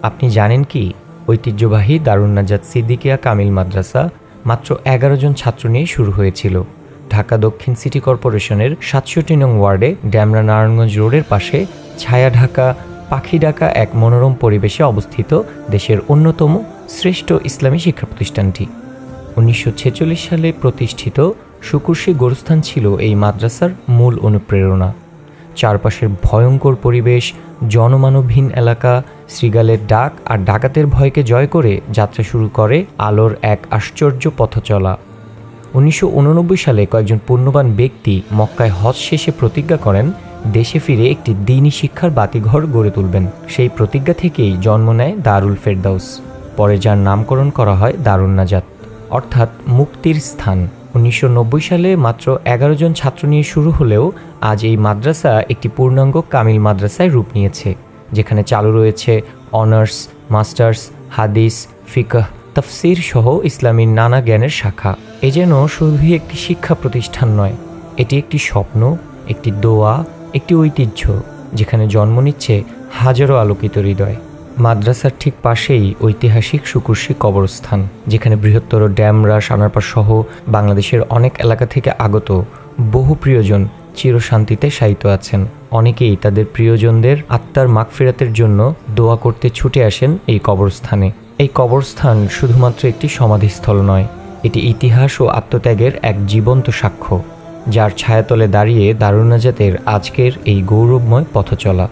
আপনি জানেন কি ঐতিহ্যবাহী দারুন নাজাত সিদ্দিকিয়া কামিল মাদ্রাসা মাত্র ১১ জন ছাত্র নিয়ে শুরু হয়েছিল। ঢাকা দক্ষিণ সিটি কর্পোরেশনের ৬৭ নং ওয়ার্ডে ড্যামরা নারায়ণগঞ্জ রোডের পাশে ছায়া ঢাকা পাখি ডাকা এক মনোরম পরিবেশে অবস্থিত দেশের অন্যতম শ্রেষ্ঠ ইসলামী শিক্ষা প্রতিষ্ঠানটি। ১৯৪৬ সালে প্রতিষ্ঠিত শুকুরশী গোরস্থান ছিল এই মাদ্রাসার মূল অনুপ্রেরণা। চারপাশের ভয়ঙ্কর পরিবেশ, জনমানবহীন এলাকা, শৃগালের ডাক আর ডাকাতের ভয়কে জয় করে যাত্রা শুরু করে আলোর এক আশ্চর্য পথচলা। ১৯৮৯ সালে কয়েকজন পুণ্যবান ব্যক্তি মক্কায় হজ শেষে প্রতিজ্ঞা করেন দেশে ফিরে একটি দ্বীনি শিক্ষার বাতিঘর গড়ে তুলবেন। সেই প্রতিজ্ঞা থেকেই জন্ম নেয় দারুল ফেরদাউস, পরে যার নামকরণ করা হয় দারুন নাজাত, অর্থাৎ মুক্তির স্থান। ১৯৯০ সালে মাত্র ১১ জন ছাত্র নিয়ে শুরু হলেও আজ এই মাদ্রাসা একটি পূর্ণাঙ্গ কামিল মাদ্রাসায় রূপ নিয়েছে, যেখানে চালু রয়েছে অনার্স, মাস্টার্স, হাদিস, ফিকহ, তাফসির সহ ইসলামীর নানা জ্ঞানের শাখা। এ যেন শুধুই একটি শিক্ষা প্রতিষ্ঠান নয়, এটি একটি স্বপ্ন, একটি দোয়া, একটি ঐতিহ্য, যেখানে জন্ম নিচ্ছে হাজারো আলোকিত হৃদয়। মাদ্রাসার ঠিক পাশেই ঐতিহাসিক শুকুরশী কবরস্থান, যেখানে বৃহত্তর ড্যামরা সানারপাড় সহ বাংলাদেশের অনেক এলাকা থেকে আগত বহু প্রিয়জন চিরশান্তিতে শায়িত আছেন। অনেকেই তাদের প্রিয়জনদের আত্মার মাগফিরাতের জন্য দোয়া করতে ছুটে আসেন এই কবরস্থানে। এই কবরস্থান শুধুমাত্র একটি সমাধিস্থল নয়, এটি ইতিহাস ও আত্মত্যাগের এক জীবন্ত সাক্ষ্য, যার ছায়াতলে দাঁড়িয়ে দারুন নাজাতের আজকের এই গৌরবময় পথচলা।